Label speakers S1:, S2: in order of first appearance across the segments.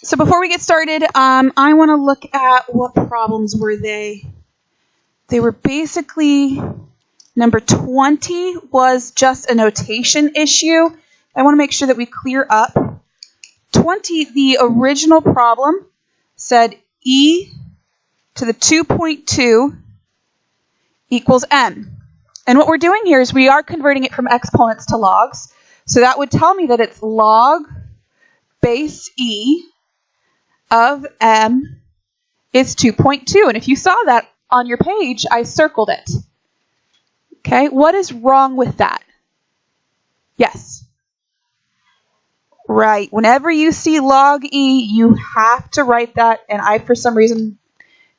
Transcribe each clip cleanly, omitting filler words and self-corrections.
S1: So before we get started, I want to look at what problems were they. They were basically, number 20 was just a notation issue. I want to make sure that we clear up. 20, the original problem said e to the 2.2 equals m. And what we're doing here is we are converting it from exponents to logs. So that would tell me that it's log base e of m is 2.2. And if you saw that on your page, I circled it. Okay, what is wrong with that? Yes. Right. Whenever you see log e, you have to write that. And I, for some reason,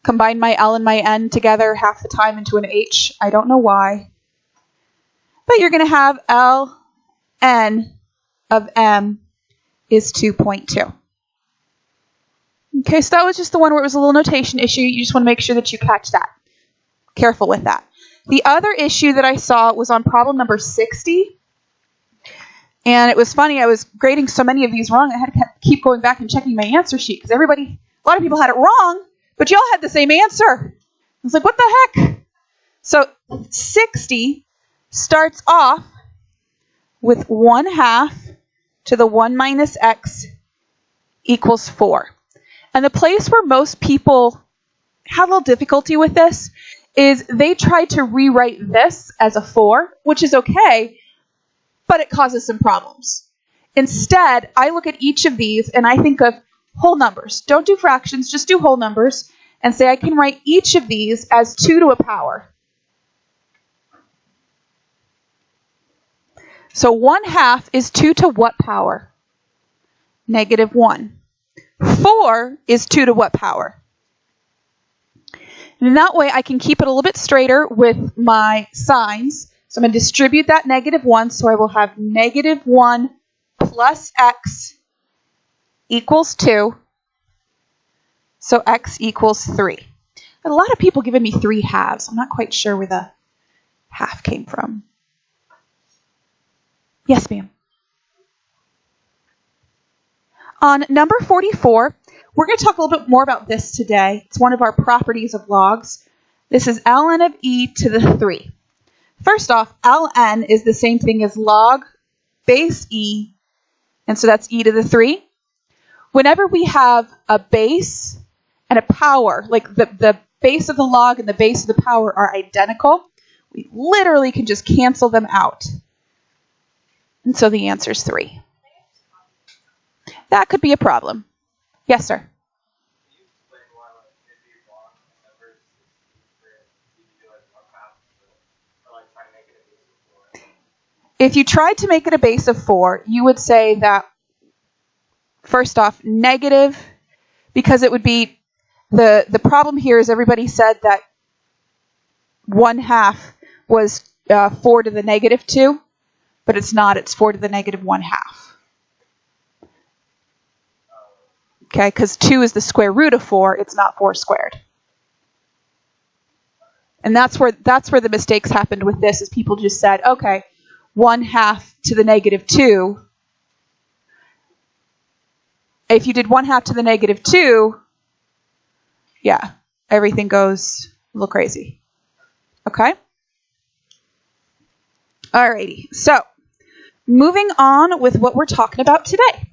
S1: combined my L and my N together half the time into an H. I don't know why. But you're going to have Ln of m is 2.2. Okay, so that was just the one where it was a little notation issue. You just want to make sure that you catch that. Careful with that. The other issue that I saw was on problem number 60. And it was funny, I was grading so many of these wrong, I had to keep going back and checking my answer sheet because a lot of people had it wrong, but you all had the same answer. I was like, what the heck? So 60 starts off with 1/2 to the 1 minus x equals 4. And the place where most people have a little difficulty with this is they try to rewrite this as a 4, which is okay, but it causes some problems. Instead, I look at each of these and I think of whole numbers. Don't do fractions, just do whole numbers and say I can write each of these as 2 to a power. So 1/2 is 2 to what power? -1. 4 is 2 to what power? And in that way, I can keep it a little bit straighter with my signs. So I'm going to distribute that -1, so I will have -1 plus x equals 2. So x equals 3. A lot of people giving me 3 halves. I'm not quite sure where the half came from. Yes, ma'am. On number 44, we're going to talk a little bit more about this today. It's one of our properties of logs. This is ln of e to the 3. First off, ln is the same thing as log base e, and so that's e to the 3. Whenever we have a base and a power, like the base of the log and the base of the power are identical, we literally can just cancel them out. And so the answer is 3. That could be a problem. Yes, sir. If you tried to make it a base of 4, you would say that, first off, negative, because it would be, the problem here is everybody said that 1/2 was 4 to the -2, but it's not, it's 4 to the -1/2. Okay, because 2 is the square root of 4, it's not 4 squared. And that's where the mistakes happened with this, is people just said, okay, 1/2 to the -2. If you did 1/2 to the -2, yeah, everything goes a little crazy. Okay? Alrighty, so moving on with what we're talking about today.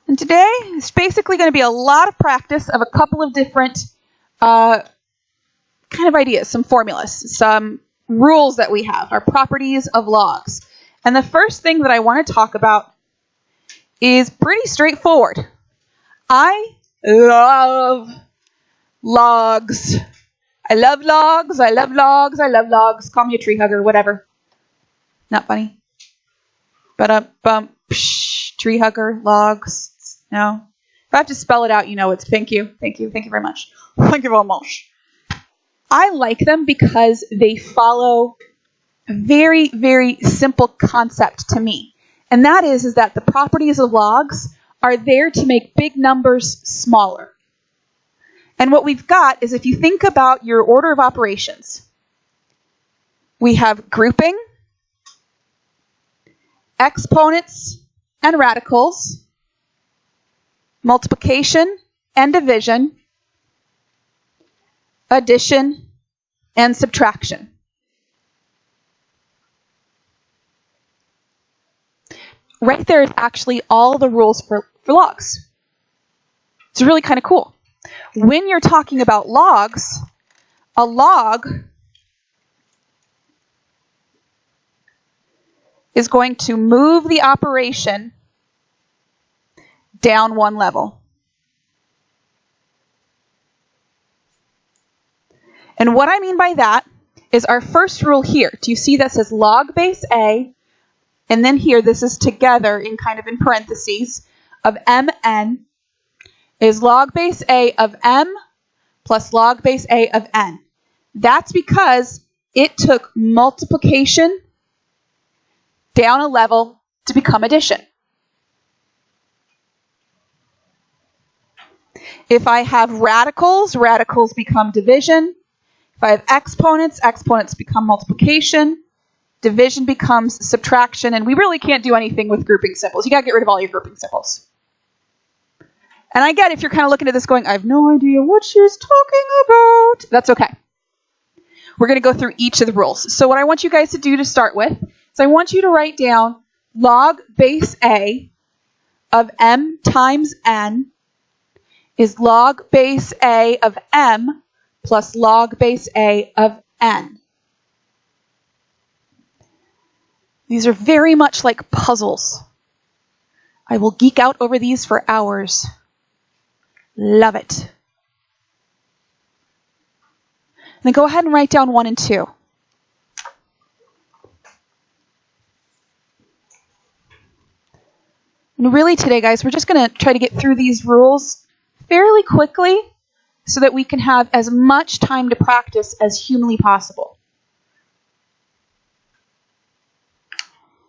S1: And today is basically going to be a lot of practice of a couple of different kind of ideas, some formulas, some rules that we have, our properties of logs. And the first thing that I want to talk about is pretty straightforward. I love logs. I love logs, I love logs, I love logs. Call me a tree hugger, whatever. Not funny. Tree hugger, logs. No. If I have to spell it out, you know it's thank you very much. Thank you very much. I like them because they follow a very, very simple concept to me. And that is that the properties of logs are there to make big numbers smaller. And what we've got is, if you think about your order of operations, we have grouping, exponents, and radicals, multiplication and division, addition, and subtraction. Right there is actually all the rules for logs. It's really kind of cool. When you're talking about logs, a log is going to move the operation down one level. And what I mean by that is our first rule here. Do you see that says log base A? And then here, this is together in kind of in parentheses of mn is log base A of m plus log base A of n. That's because it took multiplication down a level to become addition. If I have radicals, radicals become division. If I have exponents, exponents become multiplication. Division becomes subtraction, and we really can't do anything with grouping symbols. You got to get rid of all your grouping symbols. And I get if you're kind of looking at this going, I have no idea what she's talking about. That's okay. We're going to go through each of the rules. So what I want you guys to do to start with is I want you to write down log base A of m times n is log base A of m plus log base A of n. These are very much like puzzles. I will geek out over these for hours. Love it. And then go ahead and write down 1 and 2. And really today, guys, we're just going to try to get through these rules fairly quickly so that we can have as much time to practice as humanly possible.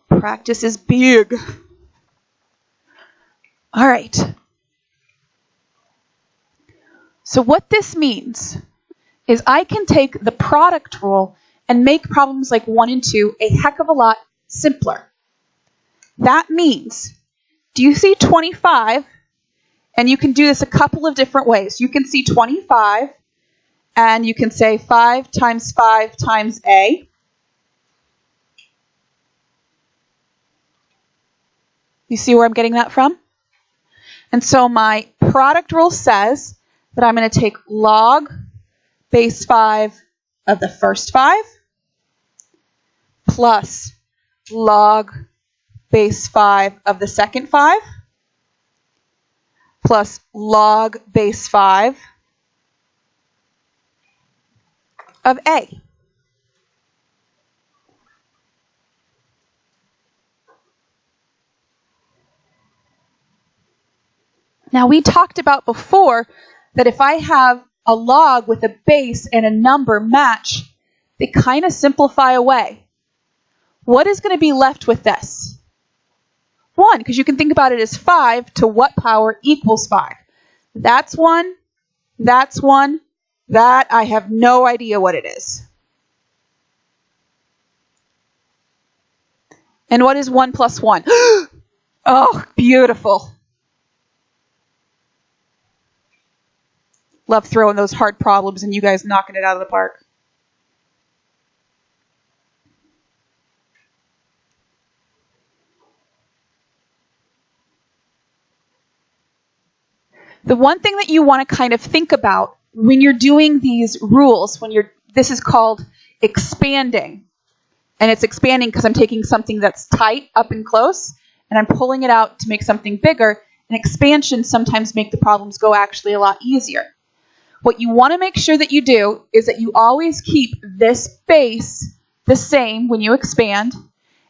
S1: Practice is big. All right. So what this means is I can take the product rule and make problems like 1 and 2 a heck of a lot simpler. That means, do you see 25? And you can do this a couple of different ways. You can see 25, and you can say 5 times 5 times A. You see where I'm getting that from? And so my product rule says that I'm going to take log base 5 of the first 5 plus log base 5 of the second 5 plus log base 5 of A. Now, we talked about before that if I have a log with a base and a number match, they kind of simplify away. What is going to be left with this? 1, because you can think about it as 5 to what power equals 5? That's 1, that's 1, that I have no idea what it is. And what is 1 plus 1? Oh, beautiful. Love throwing those hard problems and you guys knocking it out of the park. The one thing that you want to kind of think about when you're doing these rules, this is called expanding. And it's expanding because I'm taking something that's tight up and close and I'm pulling it out to make something bigger. And expansions sometimes make the problems go actually a lot easier. What you want to make sure that you do is that you always keep this base the same when you expand.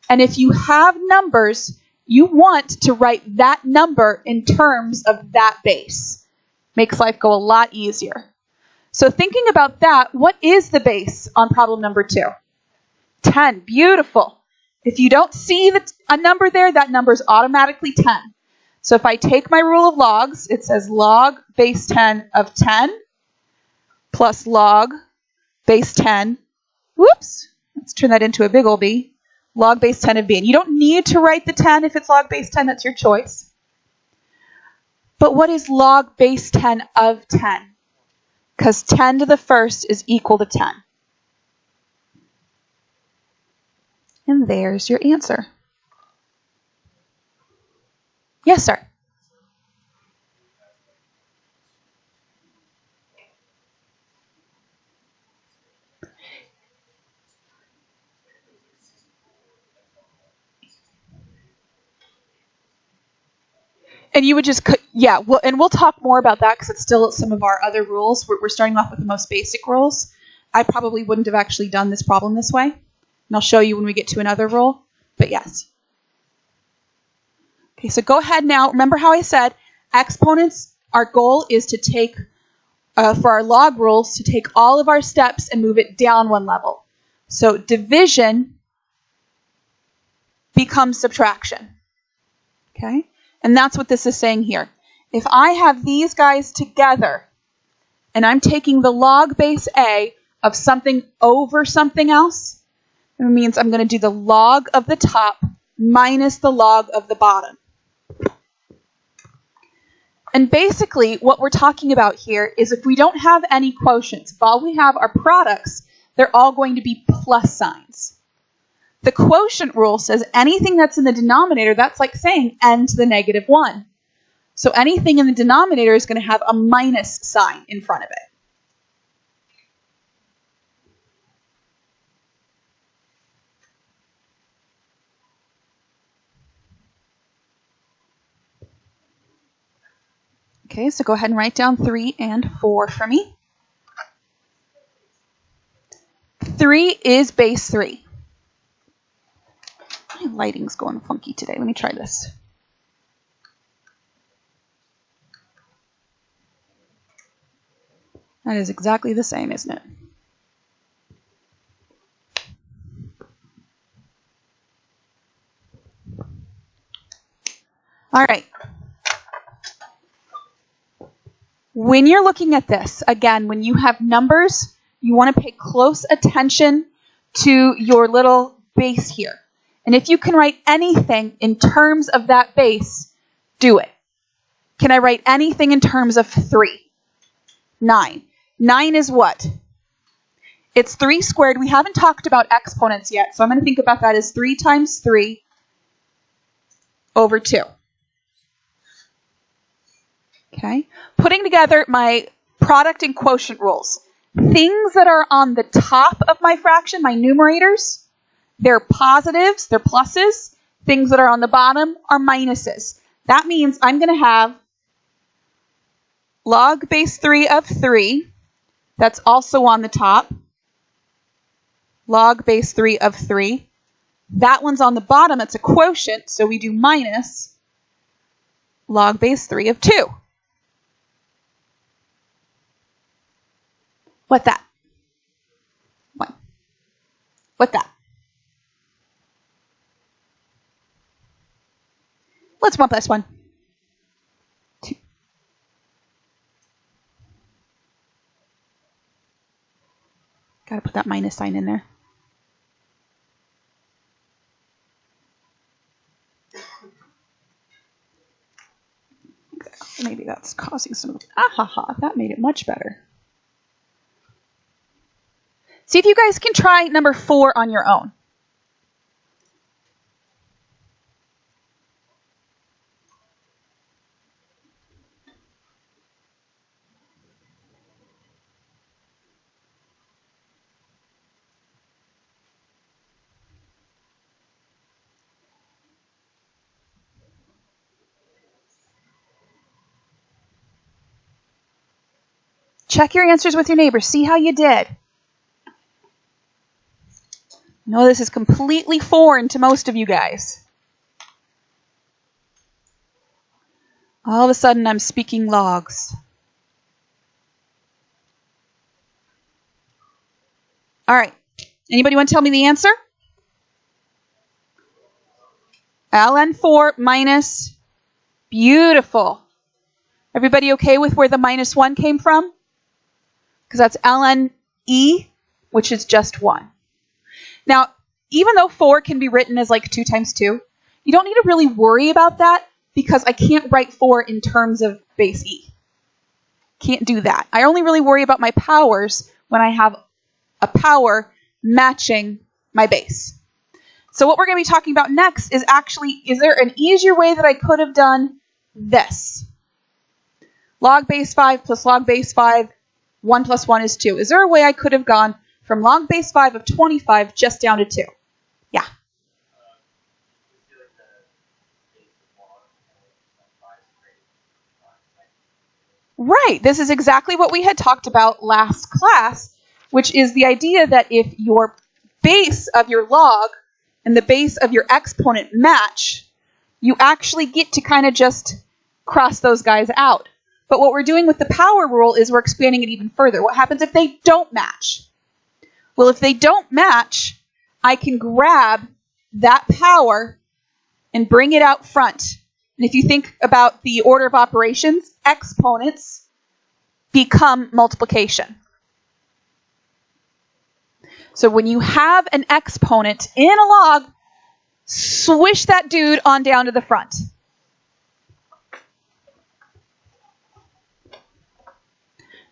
S1: And if you have numbers, you want to write that number in terms of that base. Makes life go a lot easier. So thinking about that, what is the base on problem number 2? 10. Beautiful. If you don't see a number there, that number is automatically 10. So if I take my rule of logs, it says log base 10 of 10 plus log base 10. Whoops. Let's turn that into a big old B. Log base 10 of B. And you don't need to write the 10 if it's log base 10. That's your choice. But what is log base 10 of 10? Because 10 to the first is equal to 10. And there's your answer. Yes, sir. And you would just, yeah, well, and we'll talk more about that because it's still some of our other rules. We're starting off with the most basic rules. I probably wouldn't have actually done this problem this way. And I'll show you when we get to another rule. But yes. Okay, so go ahead now. Remember how I said exponents, our goal is to take, for our log rules, to take all of our steps and move it down one level. So division becomes subtraction. Okay? And that's what this is saying here. If I have these guys together, and I'm taking the log base A of something over something else, it means I'm going to do the log of the top minus the log of the bottom. And basically, what we're talking about here is if we don't have any quotients, if all we have are products, they're all going to be plus signs. The quotient rule says anything that's in the denominator, that's like saying n to the negative 1. So anything in the denominator is going to have a minus sign in front of it. Okay, so go ahead and write down 3 and 4 for me. 3 is base 3. My lighting's going funky today. Let me try this. That is exactly the same, isn't it? All right. When you're looking at this, again, when you have numbers, you want to pay close attention to your little base here. And if you can write anything in terms of that base, do it. Can I write anything in terms of 3? 9. 9 is what? It's 3 squared. We haven't talked about exponents yet, so I'm going to think about that as 3 times 3 over 2. Okay? Putting together my product and quotient rules. Things that are on the top of my fraction, my numerators, they're positives, they're pluses. Things that are on the bottom are minuses. That means I'm going to have log base 3 of 3. That's also on the top. Log base 3 of 3. That one's on the bottom. It's a quotient, so we do minus log base 3 of 2. What's that? 1. What's that? What's 1 plus 1? 2. Got to put that minus sign in there. Exactly. Maybe that's causing some of the... that made it much better. See if you guys can try number 4 on your own. Check your answers with your neighbors. See how you did. No, this is completely foreign to most of you guys. All of a sudden, I'm speaking logs. All right. Anybody want to tell me the answer? ln4 minus. Beautiful. Everybody okay with where the minus 1 came from? Because that's ln e, which is just 1. Now, even though 4 can be written as like 2 times 2, you don't need to really worry about that. because I can't write 4 in terms of base e. Can't do that. I only really worry about my powers when I have a power matching my base. So what we're going to be talking about next is actually, is there an easier way that I could have done this? Log base 5 plus log base 5, 1 plus 1 is 2. Is there a way I could have gone from log base 5 of 25 just down to 2? Yeah. Right. This is exactly what we had talked about last class, which is the idea that if your base of your log and the base of your exponent match, you actually get to kind of just cross those guys out. But what we're doing with the power rule is we're expanding it even further. What happens if they don't match? Well, if they don't match, I can grab that power and bring it out front. And if you think about the order of operations, exponents become multiplication. So when you have an exponent in a log, swish that dude on down to the front.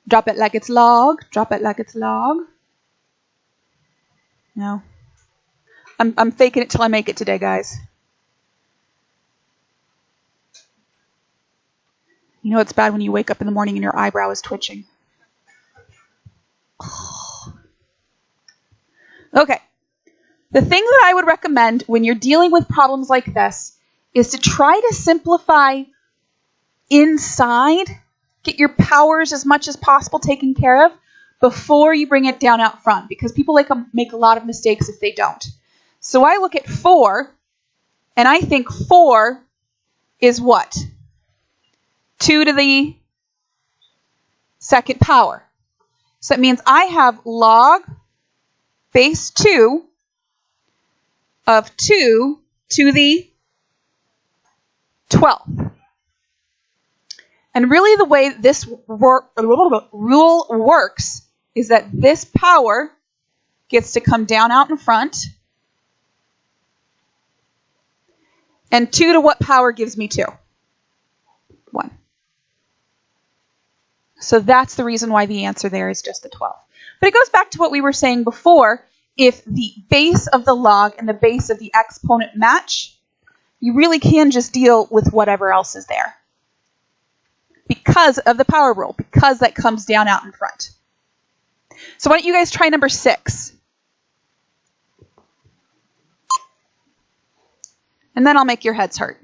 S1: Drop it like it's log. Drop it like it's log. No. I'm faking it till I make it today, guys. You know it's bad when you wake up in the morning and your eyebrow is twitching. Okay. The thing that I would recommend when you're dealing with problems like this is to try to simplify inside, get your powers as much as possible taken care of before you bring it down out front, because people make a lot of mistakes if they don't. So I look at 4, and I think 4 is what? 2 to the second power. So that means I have log base 2 of 2 to the 12th. And really the way this rule works is that this power gets to come down out in front. And 2 to what power gives me 2? 1. So that's the reason why the answer there is just the 12. But it goes back to what we were saying before. If the base of the log and the base of the exponent match, you really can just deal with whatever else is there. Because of the power rule, because that comes down out in front. So why don't you guys try number 6? And then I'll make your heads hurt.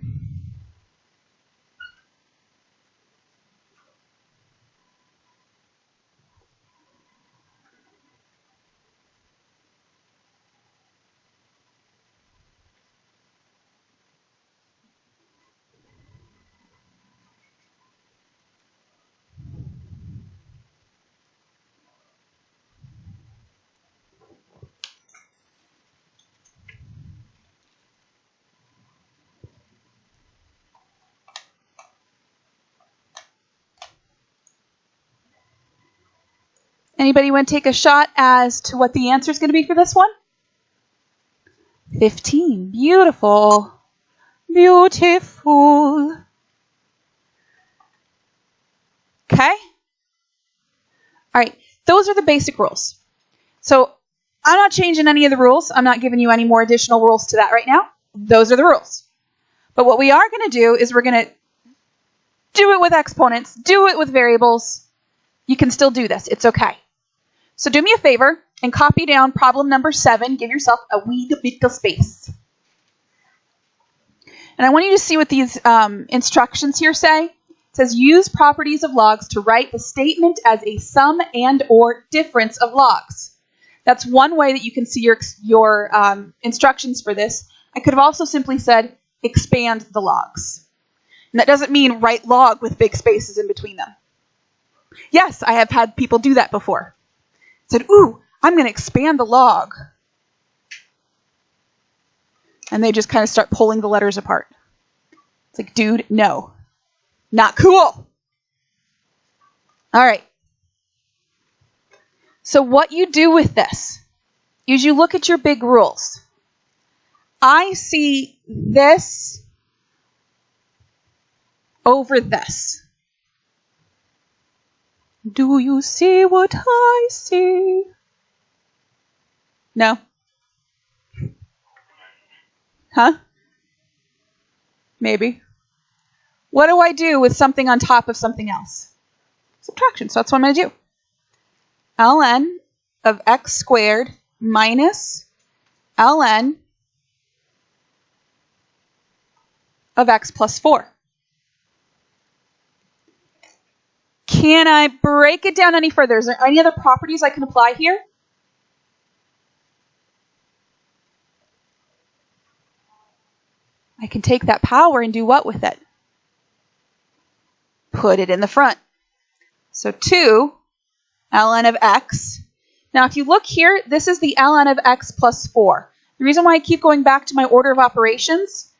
S1: Anybody want to take a shot as to what the answer is going to be for this one? 15. Beautiful. Beautiful. Okay? All right. Those are the basic rules. So I'm not changing any of the rules. I'm not giving you any more additional rules to that right now. Those are the rules. But what we are going to do is we're going to do it with exponents, do it with variables. You can still do this. It's okay. So do me a favor and copy down problem number 7. Give yourself a wee bit of space. And I want you to see what these instructions here say. It says use properties of logs to write the statement as a sum and or difference of logs. That's one way that you can see your instructions for this. I could have also simply said expand the logs. And that doesn't mean write log with big spaces in between them. Yes, I have had people do that before. Said, ooh, I'm going to expand the log. And they just kind of start pulling the letters apart. It's like, dude, no. Not cool. All right. So what you do with this is you look at your big rules. I see this over this. Do you see what I see? No? Huh? Maybe. What do I do with something on top of something else? Subtraction. So that's what I'm going to do. ln of x squared minus ln of x plus 4. Can I break it down any further? Is there any other properties I can apply here? I can take that power and do what with it? Put it in the front. So 2 ln of x. Now if you look here, this is the ln of x plus 4. The reason why I keep going back to my order of operations,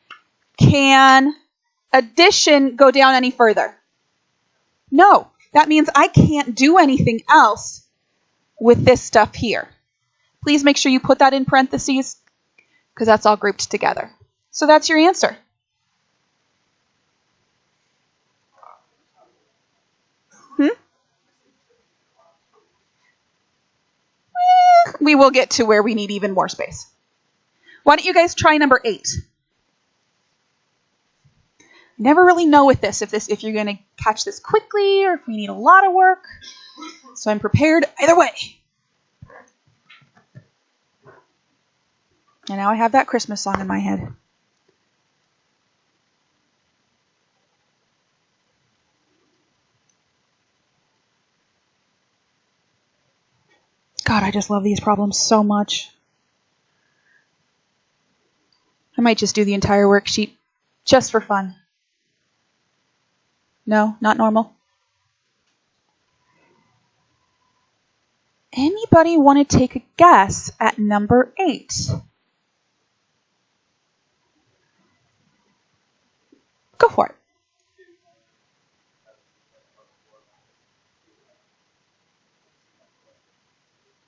S1: can addition go down any further? No. That means I can't do anything else with this stuff here. Please make sure you put that in parentheses because that's all grouped together. So that's your answer. We will get to where we need even more space. Why don't you guys try number 8? Never really know with this if you're going to catch this quickly or if we need a lot of work. So I'm prepared either way. And now I have that Christmas song in my head. God, I just love these problems so much. I might just do the entire worksheet just for fun. No, not normal. Anybody want to take a guess at number 8? Go for it.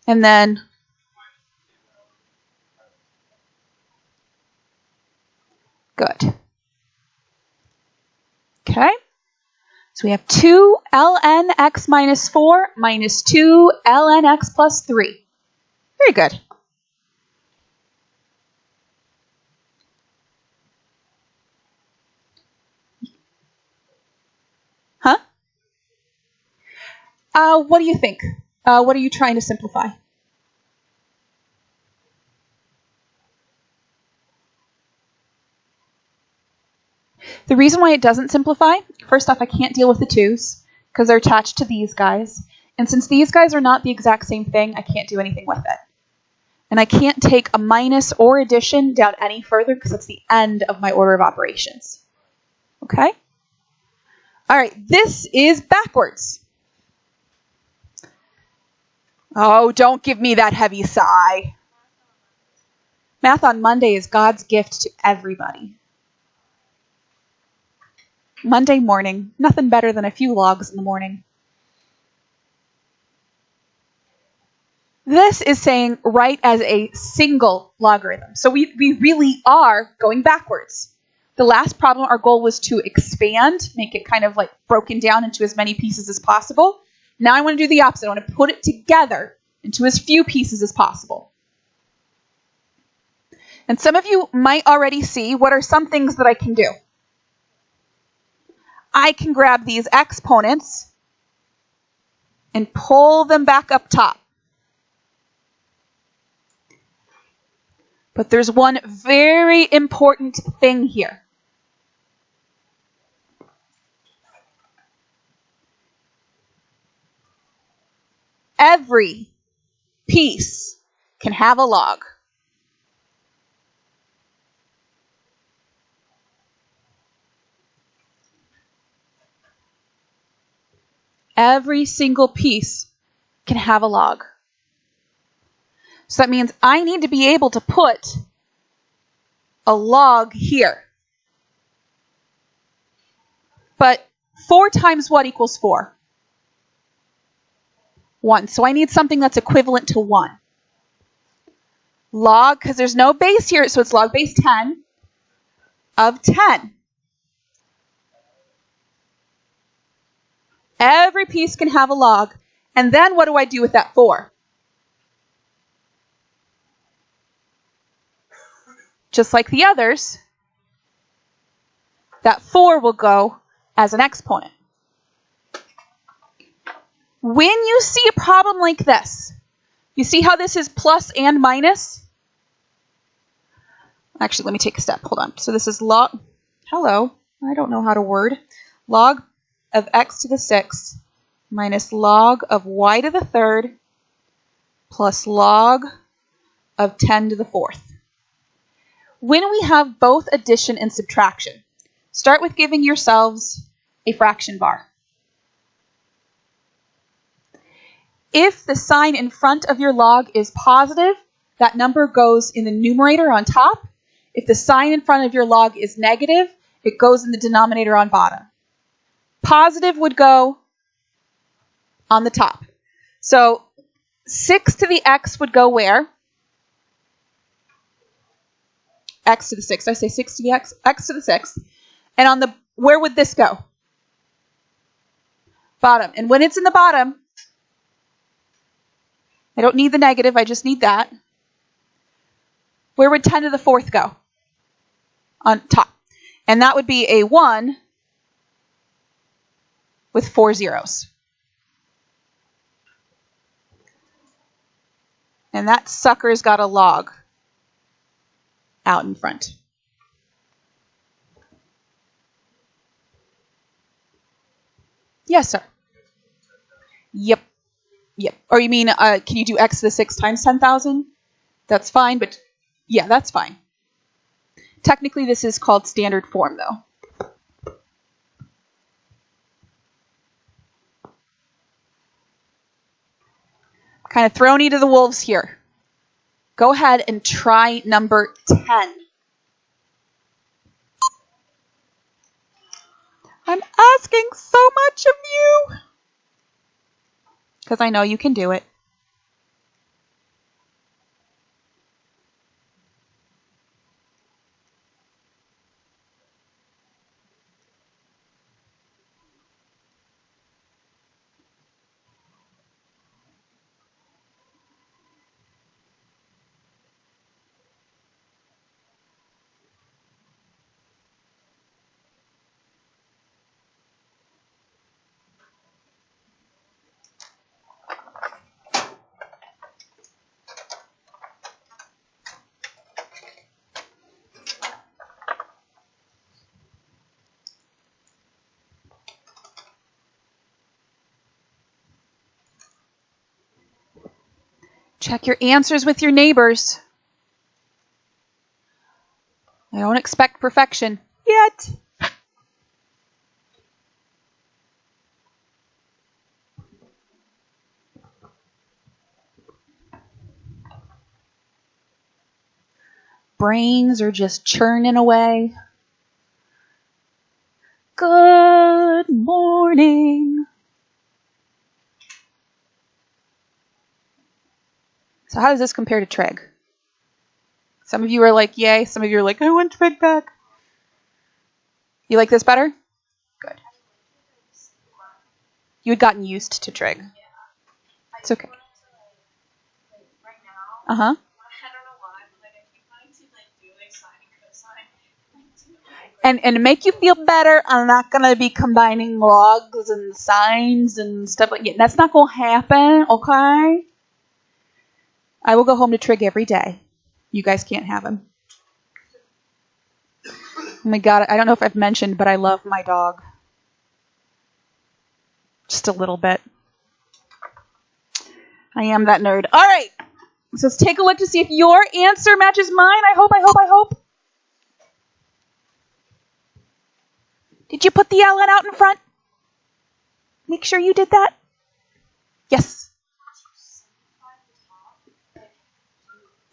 S1: And then good. Okay. So we have 2 ln x minus 4 minus 2 ln x plus 3. Very good. Huh? What do you think? What are you trying to simplify? The reason why it doesn't simplify, first off, I can't deal with the 2's because they're attached to these guys. And since these guys are not the exact same thing, I can't do anything with it. And I can't take a minus or addition down any further because it's the end of my order of operations. Okay? All right, this is backwards. Oh, don't give me that heavy sigh. Math on Monday is God's gift to everybody. Monday morning, nothing better than a few logs in the morning. This is saying write as a single logarithm. So we really are going backwards. The last problem, our goal was to expand, make it kind of like broken down into as many pieces as possible. Now I want to do the opposite. I want to put it together into as few pieces as possible. And some of you might already see what are some things that I can do. I can grab these exponents and pull them back up top. But there's one very important thing here. Every piece can have a log. Every single piece can have a log. So that means I need to be able to put a log here. But 4 times what equals 4? 1. So I need something that's equivalent to 1. Log, because there's no base here, so it's log base 10 of 10. Every piece can have a log. And then what do I do with that 4? Just like the others, that 4 will go as an exponent. When you see a problem like this, you see how this is plus and minus? Actually, let me take a step. Hold on. So this is log, hello, I don't know how to word. Log of x to the 6th minus log of y to the 3rd plus log of 10 to the 4th. When we have both addition and subtraction, start with giving yourselves a fraction bar. If the sign in front of your log is positive, that number goes in the numerator on top. If the sign in front of your log is negative, it goes in the denominator on bottom. Positive would go on the top. So 6 to the x would go where? X to the 6th. I say 6 to the x, x to the 6th. And on the, where would this go? Bottom. And when it's in the bottom, I don't need the negative, I just need that. Where would 10 to the 4th go? On top. And that would be a 1 with 4 zeros. And that sucker's got a log out in front. Yes, sir. Yep. Yep. Or you mean, can you do x to the 6 times 10,000? That's fine, but yeah, that's fine. Technically, this is called standard form, though. Kind of thrown you to the wolves here. Go ahead and try number 10. I'm asking so much of you. Because I know you can do it. Check your answers with your neighbors. I don't expect perfection yet. Brains are just churning away. Good morning. So how does this compare to trig? Some of you are like, yay. Some of you are like, I want trig back. You like this better? Good. You had gotten used to trig. It's okay. Uh-huh. And to make you feel better, I'm not going to be combining logs and sines and stuff like that. That's not going to happen, okay? I will go home to trig every day. You guys can't have him. Oh my God, I don't know if I've mentioned, but I love my dog. Just a little bit. I am that nerd. All right. So let's take a look to see if your answer matches mine. I hope. Did you put the ln out in front? Make sure you did that. Yes.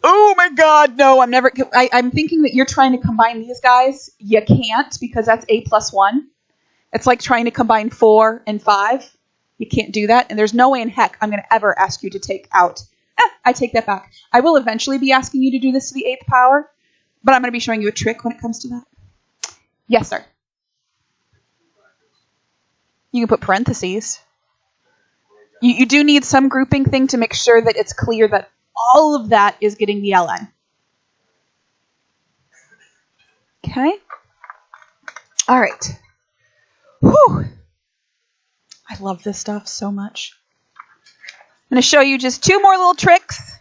S1: Oh my God, no, I'm thinking that you're trying to combine these guys. You can't because that's a plus 1. It's like trying to combine 4 and 5. You can't do that. And there's no way in heck I'm going to ever ask you to take out. I take that back. I will eventually be asking you to do this to the 8th power, but I'm going to be showing you a trick when it comes to that. Yes, sir. You can put parentheses. You do need some grouping thing to make sure that it's clear that all of that is getting the ln. Okay? All right. Whew. I love this stuff so much. I'm going to show you just 2 more little tricks,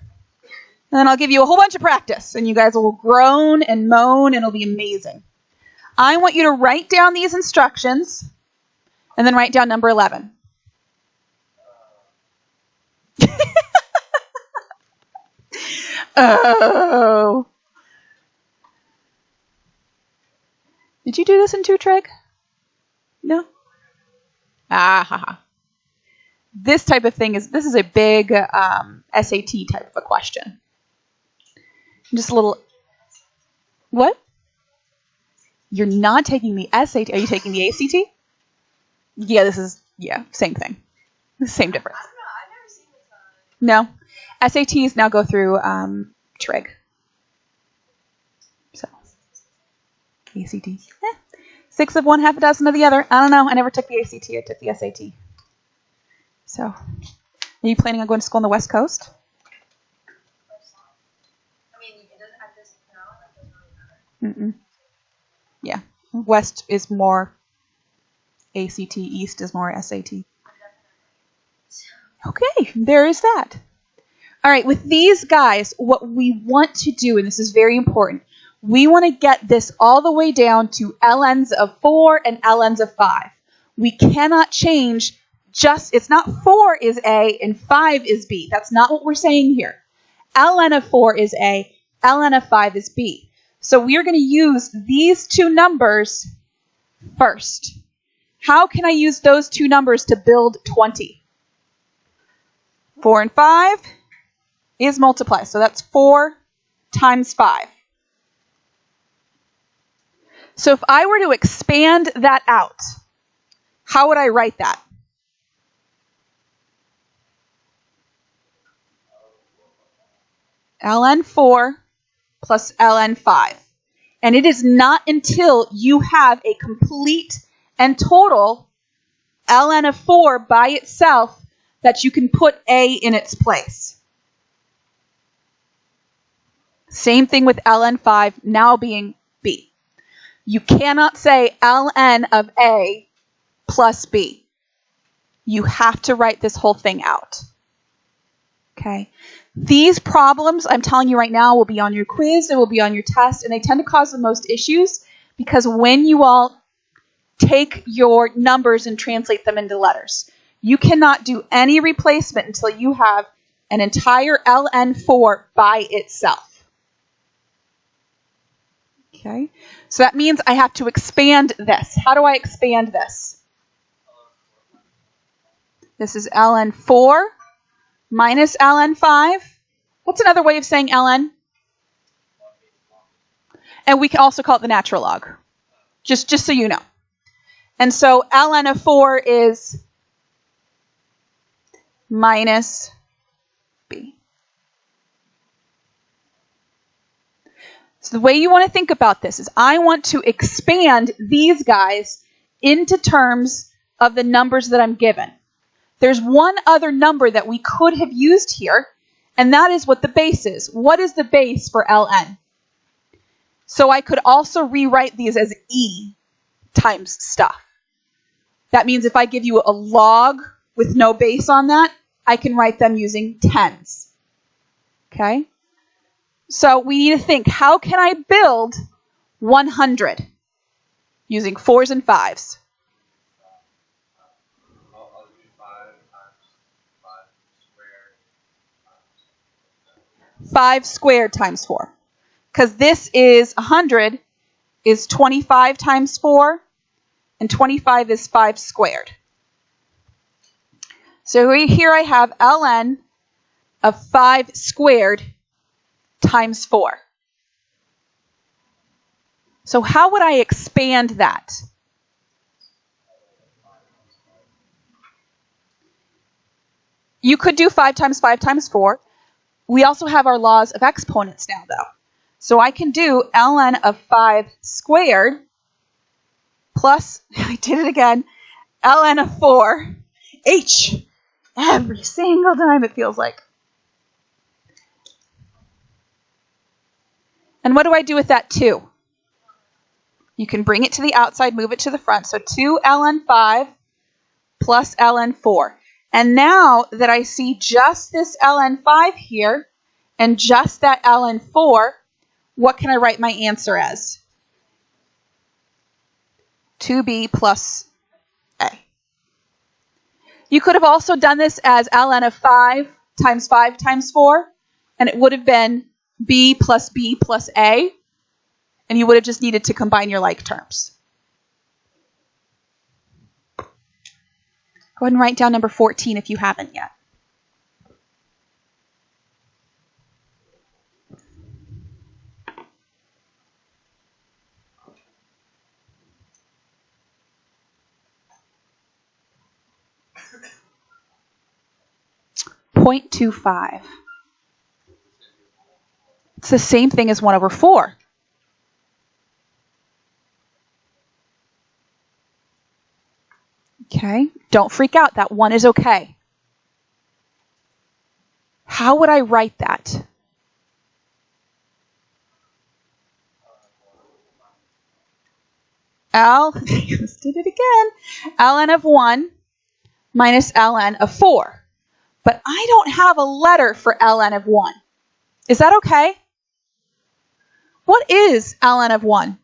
S1: and then I'll give you a whole bunch of practice, and you guys will groan and moan, and it'll be amazing. I want you to write down these instructions, and then write down number 11. Oh. Did you do this in 2 trig? No? Ah, haha. This type of thing this is a big SAT type of a question. Just a little, what? You're not taking the SAT. Are you taking the ACT? Yeah, same thing. Same difference.
S2: I've never seen this one.
S1: No. SATs now go through trig. So, ACT. 6 of one, half a dozen of the other. I don't know. I never took the ACT. I took the SAT. So, are you planning on going to school on the West Coast?
S2: I mean, it doesn't at this now. That doesn't really matter.
S1: Yeah. West is more ACT. East is more SAT. Okay, there is that. All right, with these guys, what we want to do, and this is very important, we want to get this all the way down to ln's of 4 and ln's of 5. We cannot change it's not 4 is A and 5 is B. That's not what we're saying here. ln of 4 is A, ln of 5 is B. So we are going to use these 2 numbers first. How can I use those 2 numbers to build 20? 4 and 5 is multiply. So that's 4 times 5. So if I were to expand that out, how would I write that? ln 4 plus ln 5. And it is not until you have a complete and total ln of 4 by itself that you can put A in its place. Same thing with ln 5 now being B. You cannot say ln of A plus B. You have to write this whole thing out. Okay? These problems, I'm telling you right now, will be on your quiz, they will be on your test, and they tend to cause the most issues because when you all take your numbers and translate them into letters, you cannot do any replacement until you have an entire ln4 by itself. Okay? So that means I have to expand this. How do I expand this? This is ln4 minus ln5. What's another way of saying ln? And we can also call it the natural log. Just so you know. And so ln of 4 is minus b. So the way you want to think about this is I want to expand these guys into terms of the numbers that I'm given. There's one other number that we could have used here, and that is what the base is. What is the base for ln? So I could also rewrite these as e times stuff. That means if I give you a log with no base on that, I can write them using tens. Okay? So we need to think, how can I build 100 using 4s and 5s? 5 squared times 4. Because this is 100 is 25 times 4, and 25 is 5 squared. So here I have ln of 5 squared times 4. So how would I expand that? You could do 5 times 5 times 4. We also have our laws of exponents now, though. So I can do ln of 5 squared plus, I did it again, ln of 4 h every single time it feels like. And what do I do with that 2? You can bring it to the outside, move it to the front. So 2 ln 5 plus ln 4. And now that I see just this ln 5 here and just that ln 4, what can I write my answer as? 2b plus a. You could have also done this as ln of 5 times 4, and it would have been b plus a, and you would have just needed to combine your like terms. Go ahead and write down number 14 if you haven't yet. .25. It's the same thing as 1 over 4. Okay, don't freak out. That 1 is okay. How would I write that? Just did it again. ln of 1 minus ln of 4. But I don't have a letter for ln of 1. Is that okay? What is ln of 1?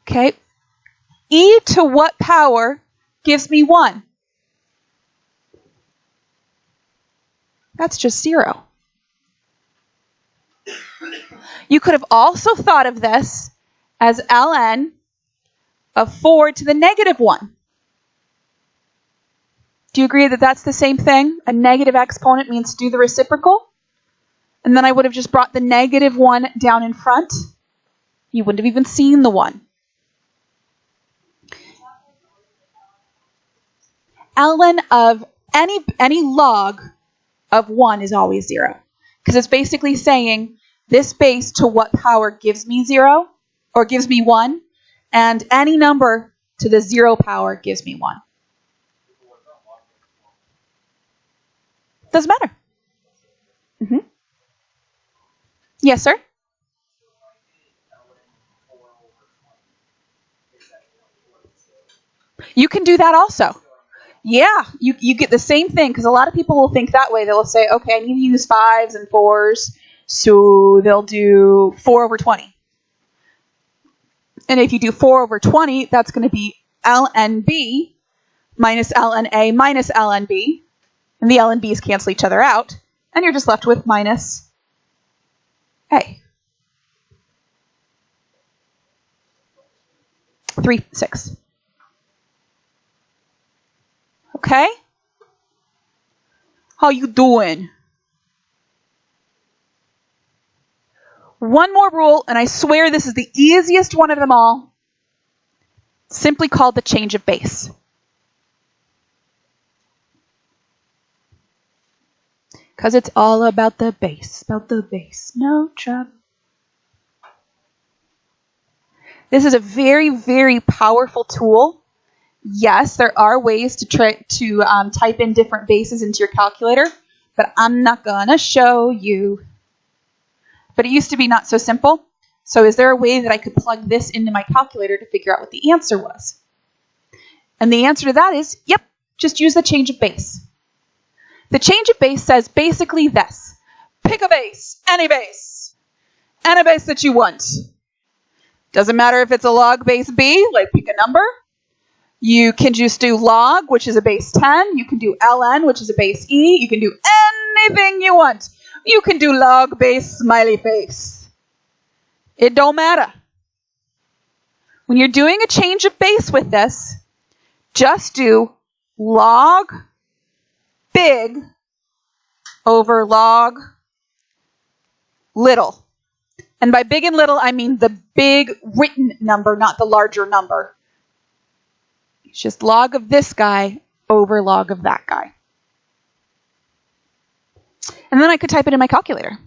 S1: Okay. E to what power gives me 1? That's just 0. You could have also thought of this as ln of 4 to the negative 1. Do you agree that that's the same thing? A negative exponent means do the reciprocal. And then I would have just brought the negative 1 down in front. You wouldn't have even seen the 1. Ln of any log of 1 is always 0. Because it's basically saying this base to what power gives me 0 or gives me 1. And any number to the 0 power gives me 1. Doesn't matter. Mm-hmm. Yes, sir? You can do that also. Yeah, you get the same thing, because a lot of people will think that way. They'll say, okay, I need to use 5s and 4s, so they'll do 4 over 20. And if you do 4 over 20, that's going to be ln b minus ln a minus ln b. And the ln b's cancel each other out. And you're just left with minus a. 3, 6. Okay? How you doing? One more rule, and I swear this is the easiest one of them all. Simply called the change of base. Because it's all about the base, no trouble. This is a very, very powerful tool. Yes, there are ways to try to type in different bases into your calculator, but I'm not going to show you. But it used to be not so simple. So is there a way that I could plug this into my calculator to figure out what the answer was? And the answer to that is, yep, just use the change of base. The change of base says basically this. Pick a base, any base that you want. Doesn't matter if it's a log base b, like pick a number. You can just do log, which is a base 10. You can do ln, which is a base e. You can do anything you want. You can do log base smiley face. It don't matter. When you're doing a change of base with this, just do log big over log little. And by big and little, I mean the big written number, not the larger number. It's just log of this guy over log of that guy. And then I could type it in my calculator.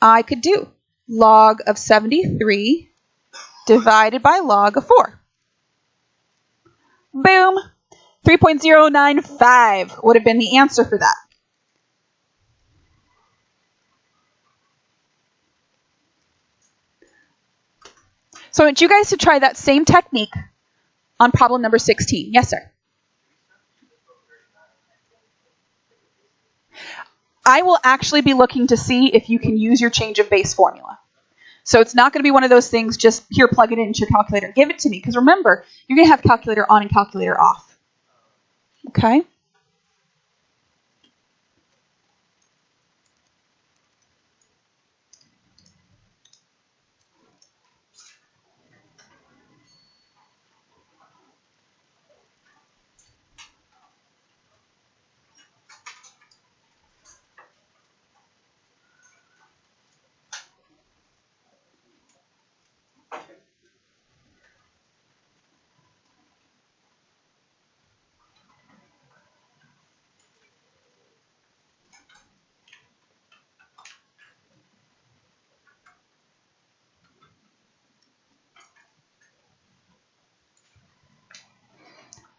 S1: I could do log of 73 divided by log of 4. Boom. 3.095 would have been the answer for that. So I want you guys to try that same technique on problem number 16. Yes, sir. I will actually be looking to see if you can use your change of base formula. So it's not going to be one of those things, just here, plug it into your calculator. Give it to me, because remember, you're going to have calculator on and calculator off. Okay?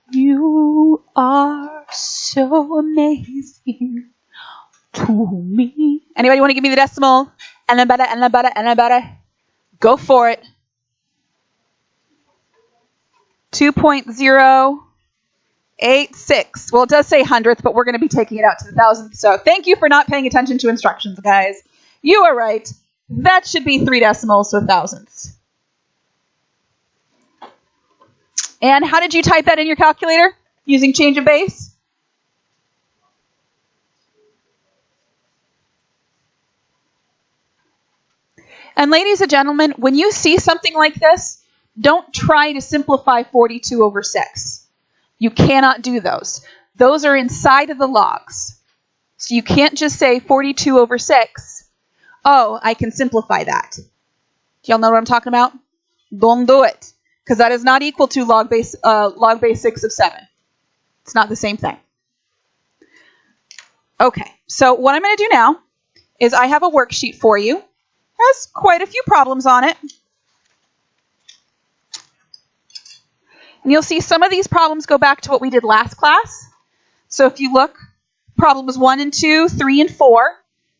S1: You are so amazing to me. Anybody want to give me the decimal? And then better. Go for it. 2.086. Well, it does say hundredth, but we're going to be taking it out to the thousandth. So thank you for not paying attention to instructions, guys. You are right. That should be 3 decimals, so thousandths. And how did you type that in your calculator? Using change of base? And ladies and gentlemen, when you see something like this, don't try to simplify 42 over 6. You cannot do those. Those are inside of the logs. So you can't just say 42 over 6. Oh, I can simplify that. Do y'all know what I'm talking about? Don't do it. Because that is not equal to log base 6 of 7. It's not the same thing. Okay, so what I'm going to do now is I have a worksheet for you. It has quite a few problems on it. And you'll see some of these problems go back to what we did last class. So if you look, problems 1 and 2, 3 and 4,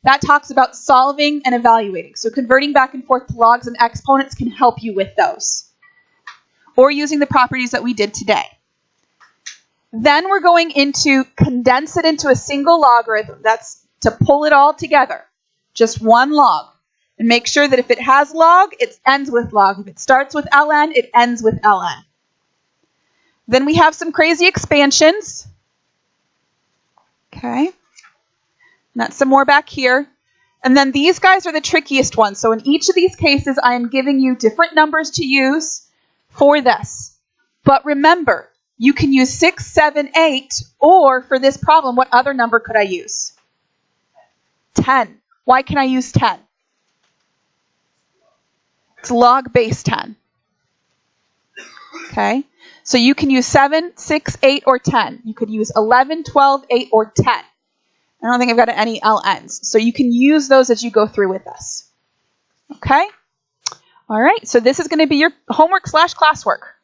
S1: that talks about solving and evaluating. So converting back and forth to logs and exponents can help you with those. Or using the properties that we did today. Then we're going into condense it into a single logarithm. That's to pull it all together. Just one log. And make sure that if it has log, it ends with log. If it starts with ln, it ends with ln. Then we have some crazy expansions. Okay. And that's some more back here. And then these guys are the trickiest ones. So in each of these cases, I am giving you different numbers to use for this. But remember, you can use 6, 7, 8, or for this problem, what other number could I use? 10. Why can I use 10? It's log base 10. Okay? So you can use 7, 6, 8, or 10. You could use 11, 12, 8, or 10. I don't think I've got any LNs. So you can use those as you go through with us. Okay? All right, so this is going to be your homework / classwork.